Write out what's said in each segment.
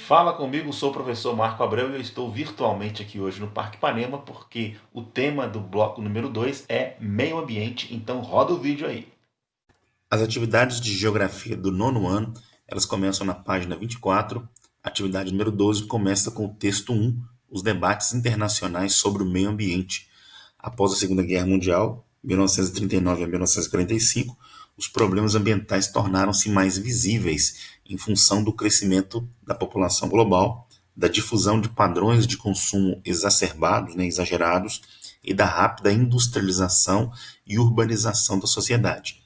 Fala comigo, sou o professor Marco Abreu e eu estou virtualmente aqui hoje no Parque Ipanema porque o tema do bloco número 2 é meio ambiente, então roda o vídeo aí. As atividades de geografia do nono ano, elas começam na página 24. Atividade número 12 começa com o texto 1, os debates internacionais sobre o meio ambiente. Após a Segunda Guerra Mundial, 1939 a 1945, os problemas ambientais tornaram-se mais visíveis em função do crescimento da população global, da difusão de padrões de consumo exacerbados, exagerados, e da rápida industrialização e urbanização da sociedade.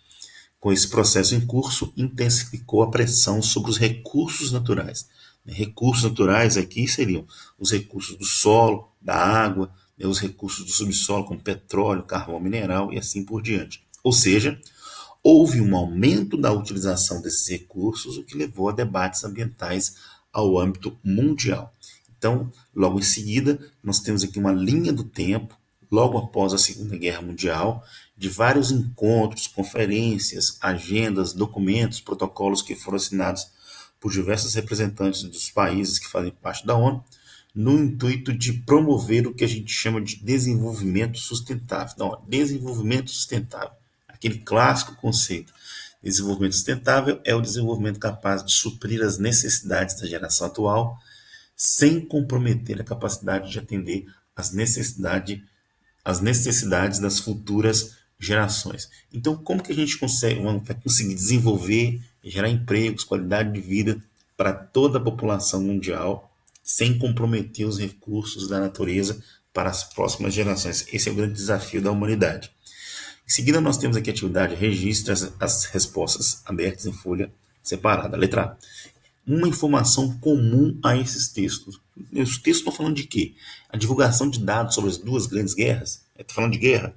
Com esse processo em curso, intensificou a pressão sobre os recursos naturais. Recursos naturais aqui seriam os recursos do solo, da água, os recursos do subsolo, como petróleo, carvão mineral e assim por diante. Ou seja, houve um aumento da utilização desses recursos, o que levou a debates ambientais ao âmbito mundial. Então, logo em seguida, nós temos aqui uma linha do tempo, logo após a Segunda Guerra Mundial, de vários encontros, conferências, agendas, documentos, protocolos que foram assinados por diversos representantes dos países que fazem parte da ONU, no intuito de promover o que a gente chama de desenvolvimento sustentável. Não, desenvolvimento sustentável, aquele clássico conceito. Desenvolvimento sustentável é o desenvolvimento capaz de suprir as necessidades da geração atual, sem comprometer a capacidade de atender às necessidades das futuras gerações. Então, como que a gente vai conseguir desenvolver, gerar empregos, qualidade de vida para toda a população mundial, sem comprometer os recursos da natureza para as próximas gerações? Esse é o grande desafio da humanidade. Em seguida, nós temos aqui a atividade registre as respostas abertas em folha separada. Letra A. Uma informação comum a esses textos. Os textos estão falando de quê? A divulgação de dados sobre as duas grandes guerras. Está falando de guerra?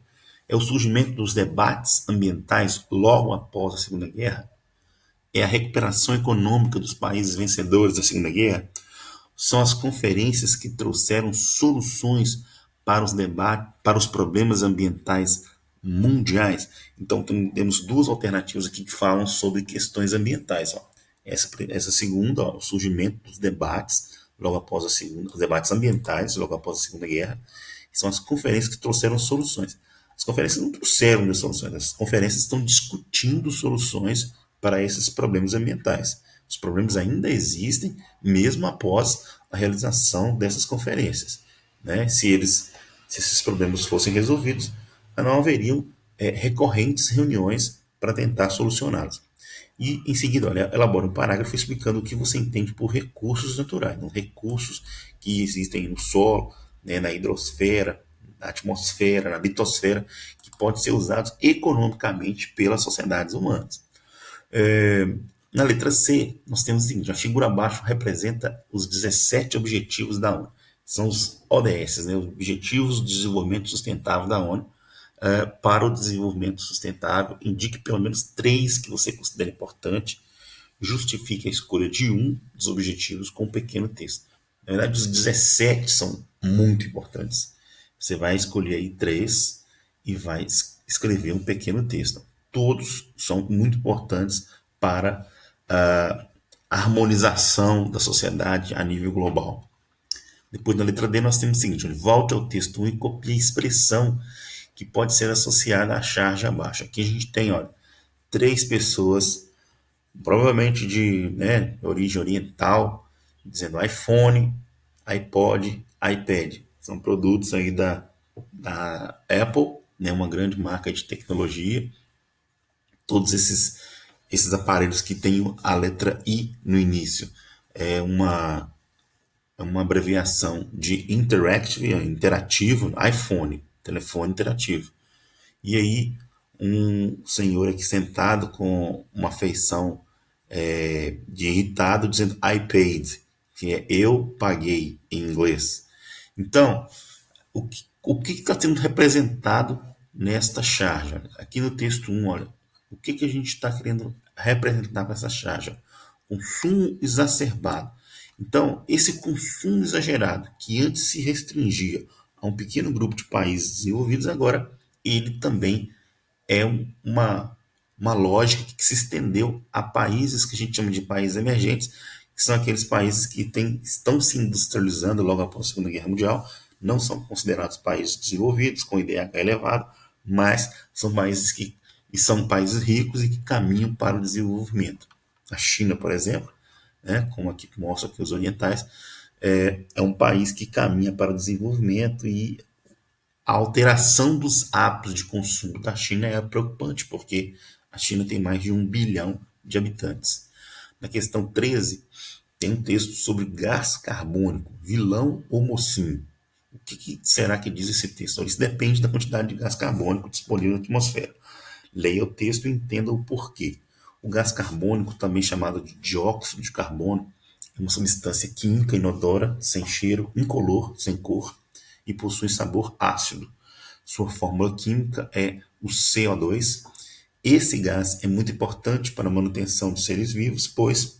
É o surgimento dos debates ambientais logo após a Segunda Guerra? É a recuperação econômica dos países vencedores da Segunda Guerra? São as conferências que trouxeram soluções para os debates, para os problemas ambientais mundiais. Então temos duas alternativas aqui que falam sobre questões ambientais. Ó. Essa segunda, ó, o surgimento dos debates logo após a segunda, os debates ambientais logo após a Segunda Guerra, que são as conferências que trouxeram soluções. As conferências não trouxeram soluções, as conferências estão discutindo soluções para esses problemas ambientais. Os problemas ainda existem, mesmo após a realização dessas conferências. Né? Se esses problemas fossem resolvidos, não haveriam recorrentes reuniões para tentar solucioná-los. E, em seguida, olha, elabora um parágrafo explicando o que você entende por recursos naturais. Então, recursos que existem no solo, né, na hidrosfera, na atmosfera, na litosfera, que podem ser usados economicamente pelas sociedades humanas. Na letra C, nós temos o seguinte: a figura abaixo representa os 17 objetivos da ONU. São os ODS, né, os Objetivos de Desenvolvimento Sustentável da ONU, para o desenvolvimento sustentável. Indique pelo menos 3 que você considera importante. Justifique a escolha de um dos objetivos com um pequeno texto. Na verdade, os 17 são muito importantes. Você vai escolher aí 3 e vai escrever um pequeno texto. Todos são muito importantes para a harmonização da sociedade a nível global. Depois, na letra D, nós temos o seguinte: volte ao texto 1 e copie a expressão que pode ser associada à charge abaixo. Aqui a gente tem, olha, 3 pessoas, provavelmente de origem oriental, dizendo iPhone, iPod, iPad. São produtos aí da Apple, né, uma grande marca de tecnologia. Todos esses aparelhos que têm a letra I no início. É uma abreviação de interactive, interativo, iPhone, telefone interativo. E aí, um senhor aqui sentado com uma feição de irritado, dizendo I paid, que é eu paguei em inglês. Então, o que está sendo representado nesta charge? Aqui no texto 1, olha, o que a gente está querendo representar com essa charge? Consumo exacerbado. Então, esse consumo exagerado, que antes se restringia a um pequeno grupo de países desenvolvidos, agora ele também é uma lógica que se estendeu a países que a gente chama de países emergentes, que que são aqueles países que estão se industrializando logo após a Segunda Guerra Mundial, não são considerados países desenvolvidos, com IDH elevado, mas são países que e são países ricos e que caminham para o desenvolvimento. A China, por exemplo, né, como aqui mostra aqui os orientais, é um país que caminha para o desenvolvimento e a alteração dos hábitos de consumo da China é preocupante, porque a China tem mais de 1 bilhão de habitantes. Na questão 13, tem um texto sobre gás carbônico, vilão ou mocinho. O que será que diz esse texto? Isso depende da quantidade de gás carbônico disponível na atmosfera. Leia o texto e entenda o porquê. O gás carbônico, também chamado de dióxido de carbono, é uma substância química inodora, sem cheiro, incolor, sem cor e possui sabor ácido. Sua fórmula química é o CO2. Esse gás é muito importante para a manutenção dos seres vivos, pois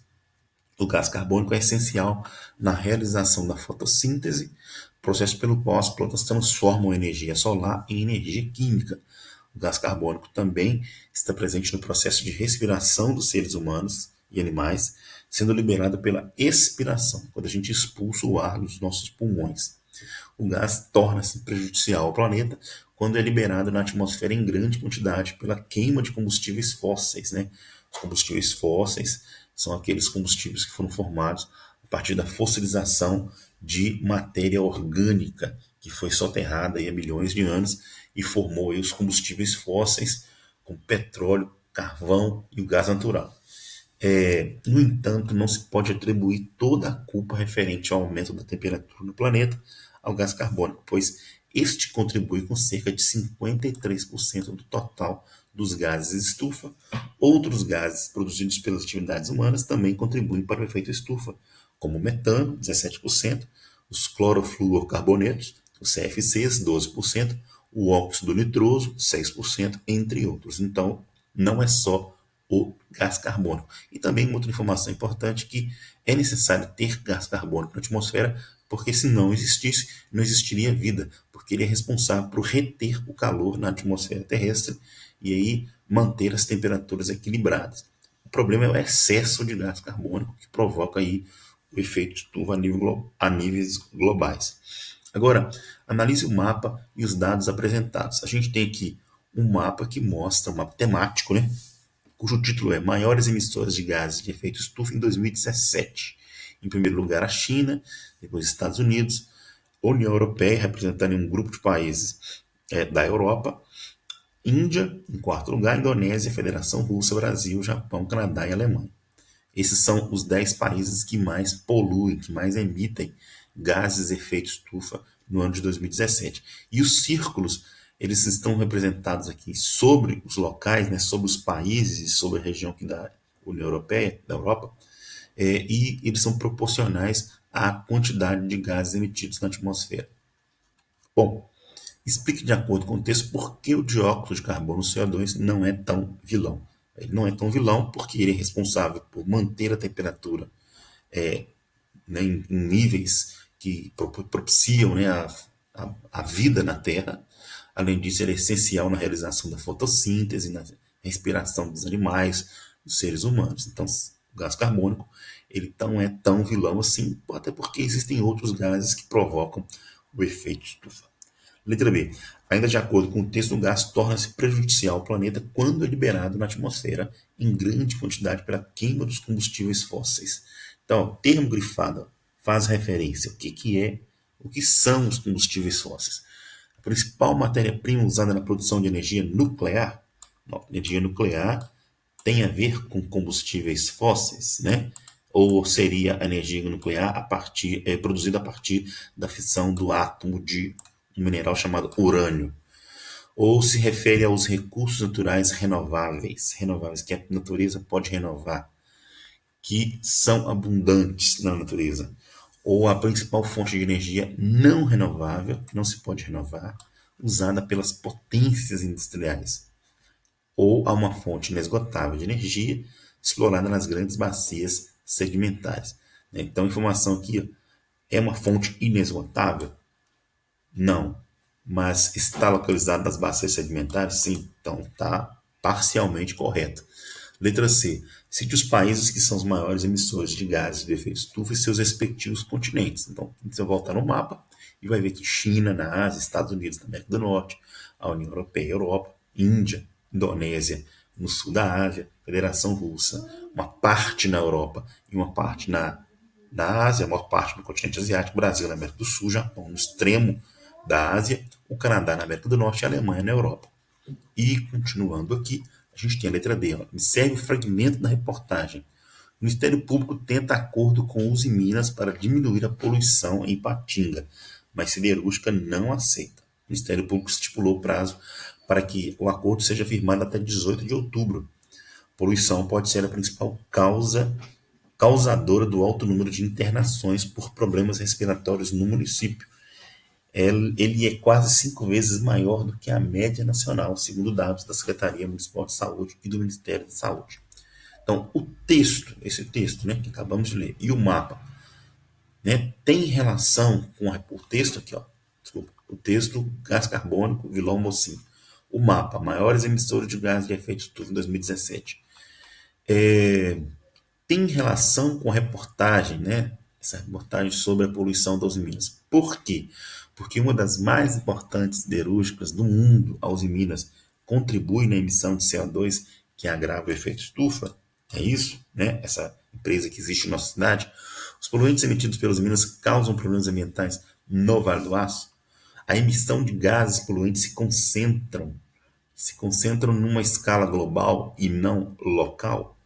o gás carbônico é essencial na realização da fotossíntese, processo pelo qual as plantas transformam energia solar em energia química. O gás carbônico também está presente no processo de respiração dos seres humanos e animais, sendo liberado pela expiração, quando a gente expulsa o ar dos nossos pulmões. O gás torna-se prejudicial ao planeta quando é liberado na atmosfera em grande quantidade pela queima de combustíveis fósseis, né? Os combustíveis fósseis são aqueles combustíveis que foram formados a partir da fossilização de matéria orgânica que foi soterrada aí há milhões de anos e formou aí os combustíveis fósseis, como petróleo, carvão e o gás natural. No entanto, não se pode atribuir toda a culpa referente ao aumento da temperatura no planeta ao gás carbônico, pois este contribui com cerca de 53% do total dos gases de estufa. Outros gases produzidos pelas atividades humanas também contribuem para o efeito estufa, como o metano, 17%, os clorofluorcarbonetos, os CFCs, 12%, o óxido nitroso, 6%, entre outros. Então, não é só o gás carbônico. E também uma outra informação importante que é necessário ter gás carbônico na atmosfera, porque se não existisse, não existiria vida, porque ele é responsável por reter o calor na atmosfera terrestre e aí manter as temperaturas equilibradas. O problema é o excesso de gás carbônico que provoca aí o efeito estufa a níveis globais. Agora, analise o mapa e os dados apresentados. A gente tem aqui um mapa que mostra, um mapa temático, né? Cujo título é Maiores emissores de gases de efeito estufa em 2017. Em primeiro lugar, a China, depois os Estados Unidos, a União Europeia, representando um grupo de países da Europa, Índia, em quarto lugar, Indonésia, Federação Russa, Brasil, Japão, Canadá e Alemanha. Esses são os 10 países que mais poluem, que mais emitem gases de efeito estufa no ano de 2017. E os círculos, eles estão representados aqui sobre os locais, né, sobre os países e sobre a região aqui da União Europeia, da Europa, e eles são proporcionais à quantidade de gases emitidos na atmosfera. Bom, explique de acordo com o texto por que o dióxido de carbono, CO2, não é tão vilão. Ele não é tão vilão porque ele é responsável por manter a temperatura né, em níveis que propiciam, né, a vida na Terra. Além disso, ele é essencial na realização da fotossíntese, na respiração dos animais, dos seres humanos. Então, o gás carbônico ele não é tão vilão assim, até porque existem outros gases que provocam o efeito estufa. Letra B. Ainda de acordo com o texto, o gás torna-se prejudicial ao planeta quando é liberado na atmosfera em grande quantidade pela queima dos combustíveis fósseis. Então, o termo grifado faz referência ao o que são os combustíveis fósseis. A principal matéria-prima usada na produção de energia nuclear, energia nuclear tem a ver com combustíveis fósseis, né? Ou seria a energia nuclear produzida a partir da fissão do átomo de um mineral chamado urânio, ou se refere aos recursos naturais renováveis, que a natureza pode renovar, que são abundantes na natureza, ou a principal fonte de energia não renovável, que não se pode renovar, usada pelas potências industriais, ou a uma fonte inesgotável de energia explorada nas grandes bacias sedimentares. Então, a informação aqui é uma fonte inesgotável? Não. Mas está localizado nas bacias sedimentares? Sim. Então está parcialmente correto. Letra C. Cite os países que são os maiores emissores de gases de efeito estufa e seus respectivos continentes. Então, você volta no mapa e vai ver que China na Ásia, Estados Unidos na América do Norte, a União Europeia, Europa, Índia, Indonésia, no sul da Ásia, Federação Russa, uma parte na Europa e uma parte na Ásia, a maior parte no continente asiático, Brasil na América do Sul, Japão no extremo da Ásia, o Canadá na América do Norte e a Alemanha na Europa. E, continuando aqui, a gente tem a letra D. Ó, observe o fragmento da reportagem. O Ministério Público tenta acordo com Uzi Minas para diminuir a poluição em Ipatinga, mas Siderúrgica não aceita. O Ministério Público estipulou prazo para que o acordo seja firmado até 18 de outubro. Poluição pode ser a principal causadora do alto número de internações por problemas respiratórios no município. Ele é quase 5 vezes maior do que a média nacional, segundo dados da Secretaria Municipal de Saúde e do Ministério da Saúde. Então, o texto, esse texto, né, que acabamos de ler, e o mapa, né, tem relação com o texto aqui, ó, desculpa, o texto gás carbônico, vilão mocinho. O mapa, maiores emissores de gás de efeito estufa em 2017. Tem relação com a reportagem, né? Essa reportagem sobre a poluição das Minas. Por quê? Porque uma das mais importantes siderúrgicas do mundo, a Uzi Minas, contribui na emissão de CO2, que agrava o efeito estufa. É isso, né? Essa empresa que existe na nossa cidade. Os poluentes emitidos pelas minas causam problemas ambientais no Vale do Aço. A emissão de gases poluentes se concentram numa escala global e não local,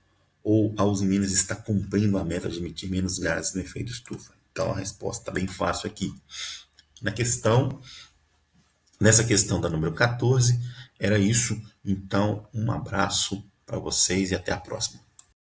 ou a Uzi Minas está cumprindo a meta de emitir menos gases no efeito estufa? Então a resposta está bem fácil aqui. Nessa questão da número 14, era isso. Então, um abraço para vocês e até a próxima.